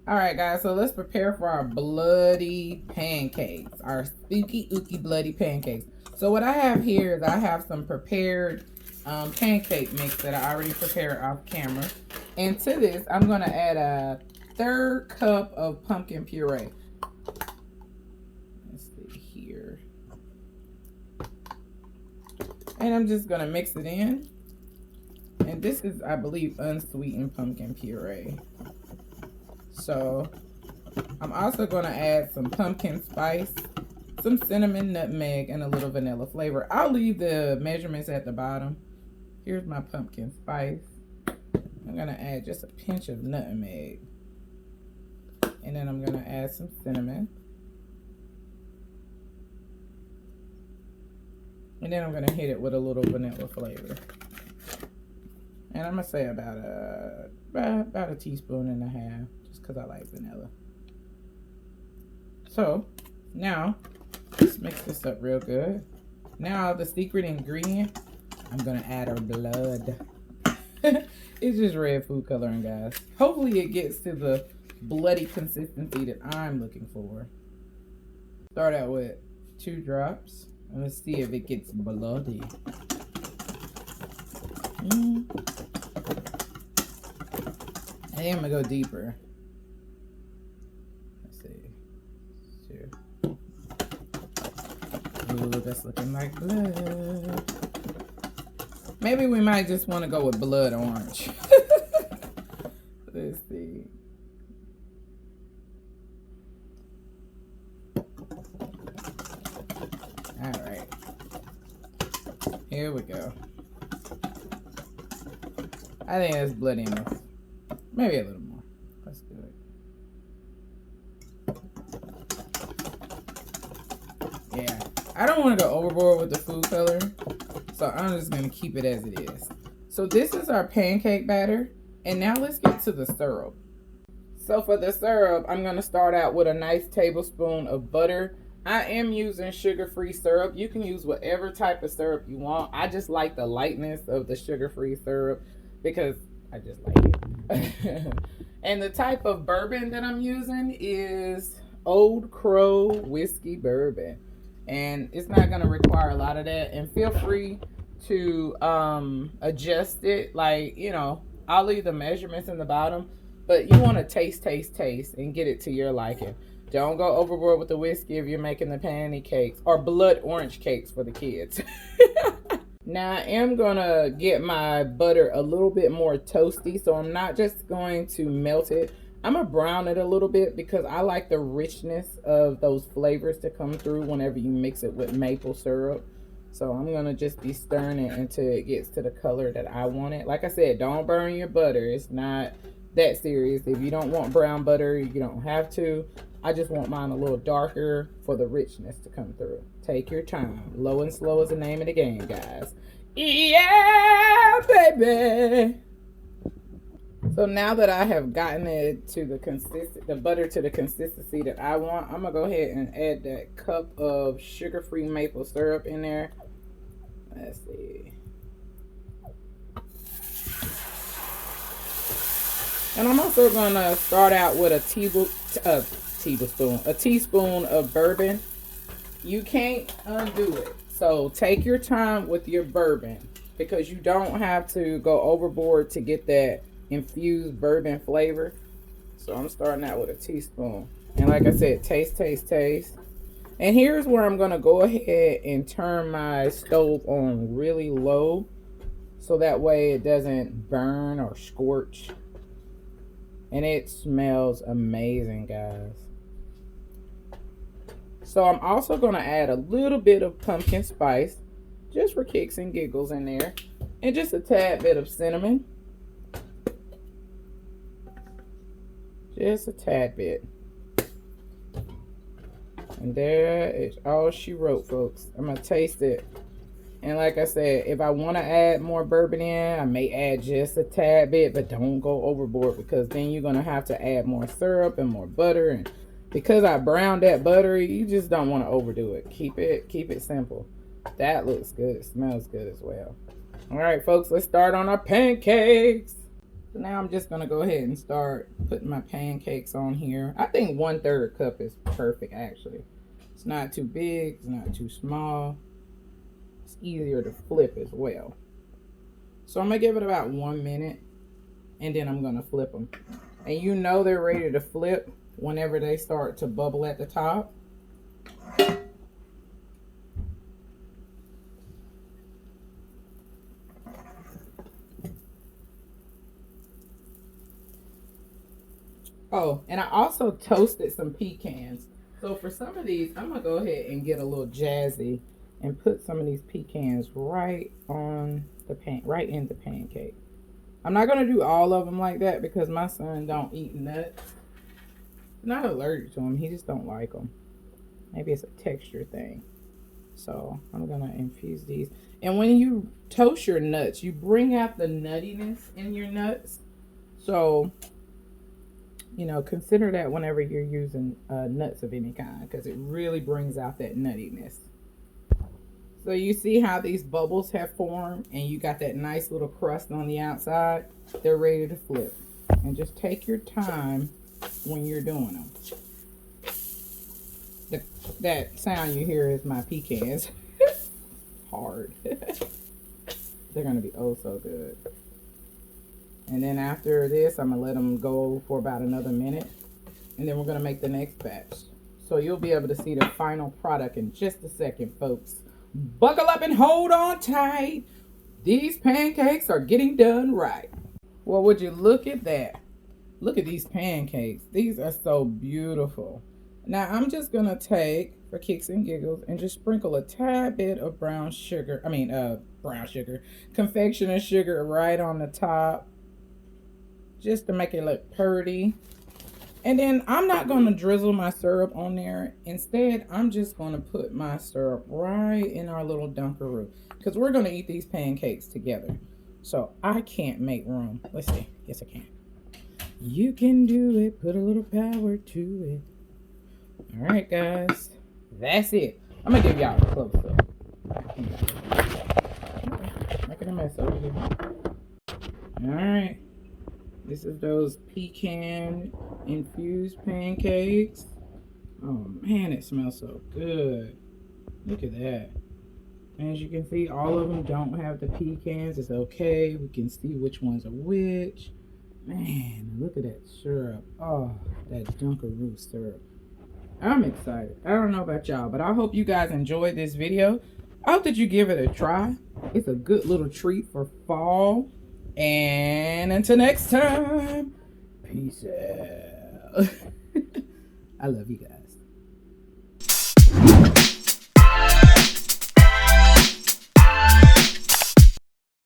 All right, guys, so let's prepare for our bloody pancakes, our spooky, ooky, bloody pancakes. So what I have here is I have some prepared pancake mix that I already prepared off camera. And to this, I'm going to add a 1/3 cup of pumpkin puree. Let's see here. And I'm just going to mix it in. And this is, I believe, unsweetened pumpkin puree. So I'm also going to add some pumpkin spice, some cinnamon, nutmeg, and a little vanilla flavor. I'll leave the measurements at the bottom. Here's my pumpkin spice. I'm going to add just a pinch of nutmeg. And then I'm going to add some cinnamon. And then I'm going to hit it with a little vanilla flavor. And I'm going to say about a teaspoon and a half, just because I like vanilla. So now let's mix this up real good. Now the secret ingredient, I'm going to add our blood. It's just red food coloring, guys. Hopefully it gets to the bloody consistency that I'm looking for. Start out with 2 drops. And let's see if it gets bloody. And then I'm gonna go deeper. Let's see. Sure. Ooh, that's looking like blood. Maybe we might just want to go with blood orange. Let's see. All right. Here we go. I think that's bloody enough. Maybe a little more. Let's do it. Yeah. I don't want to go overboard with the food color, so I'm just going to keep it as it is. So this is our pancake batter. And now let's get to the syrup. So for the syrup, I'm going to start out with a nice tablespoon of butter. I am using sugar-free syrup. You can use whatever type of syrup you want. I just like the lightness of the sugar-free syrup because I just like it. And the type of bourbon that I'm using is Old Crow whiskey bourbon. And it's not going to require a lot of that. And feel free to adjust it. Like, you know, I'll leave the measurements in the bottom. But you want to taste and get it to your liking. Don't go overboard with the whiskey if you're making the pancakes or blood orange cakes for the kids. Now I am going to get my butter a little bit more toasty. So I'm not just going to melt it. I'm going to brown it a little bit because I like the richness of those flavors to come through whenever you mix it with maple syrup. So I'm going to just be stirring it until it gets to the color that I want it. Like I said, don't burn your butter. It's not that serious. If you don't want brown butter, you don't have to. I just want mine a little darker for the richness to come through. Take your time. Low and slow is the name of the game, guys. Yeah, baby. So now that I have gotten it to the butter to the consistency that I want, I'm gonna go ahead and add that cup of sugar-free maple syrup in there. Let's see. And I'm also gonna start out with a teaspoon of bourbon. You can't undo it. So take your time with your bourbon because you don't have to go overboard to get that infused bourbon flavor. So I'm starting out with a teaspoon. And like I said, taste. And here's where I'm gonna go ahead and turn my stove on really low so that way it doesn't burn or scorch. And it smells amazing, guys. So I'm also going to add a little bit of pumpkin spice, just for kicks and giggles in there. And just a tad bit of cinnamon. Just a tad bit. And there is all she wrote, folks. I'm going to taste it. And like I said, if I want to add more bourbon in, I may add just a tad bit, but don't go overboard because then you're going to have to add more syrup and more butter. And because I browned that butter, you just don't want to overdo it. Keep it simple. That looks good. It smells good as well. All right, folks, let's start on our pancakes. So now I'm just gonna go ahead and start putting my pancakes on here. I think 1/3 cup is perfect actually. It's not too big, it's not too small. It's easier to flip as well. So I'm gonna give it about 1 minute and then I'm gonna flip them. And you know they're ready to flip whenever they start to bubble at the top. Oh, and I also toasted some pecans. So for some of these, I'm gonna go ahead and get a little jazzy and put some of these pecans right on the right in the pancake. I'm not gonna do all of them like that because my son don't eat nuts. I'm not allergic to them, he just don't like them. Maybe it's a texture thing. So I'm gonna infuse these. And when you toast your nuts, you bring out the nuttiness in your nuts. So you know, consider that whenever you're using nuts of any kind, because it really brings out that nuttiness. So you see how these bubbles have formed and you got that nice little crust on the outside? They're ready to flip. And just take your time when you're doing them. That sound you hear is my pecans. Hard. They're going to be oh so good. And then after this, I'm going to let them go for about another minute. And then we're going to make the next batch. So you'll be able to see the final product in just a second, folks. Buckle up and hold on tight. These pancakes are getting done right. Well, would you look at that? Look at these pancakes. These are so beautiful. Now, I'm just going to take, for kicks and giggles, and just sprinkle a tad bit of brown sugar, confectioner sugar right on the top, just to make it look pretty. And then I'm not going to drizzle my syrup on there. Instead, I'm just going to put my syrup right in our little Dunkaroo, because we're going to eat these pancakes together. So I can't make room. Let's see. Yes, I can. You can do it. Put a little power to it. All right, guys. That's it. I'm going to give y'all a close up. Making a mess over here. All right. This is those pecan infused pancakes. Oh man, it smells so good. Look at that. And as you can see, all of them don't have the pecans. It's okay. We can see which ones are which. Man, look at that syrup. Oh, that Dunkaroo syrup. I'm excited. I don't know about y'all, but I hope you guys enjoyed this video. I hope that you give it a try. It's a good little treat for fall. And until next time, peace out. I love you guys.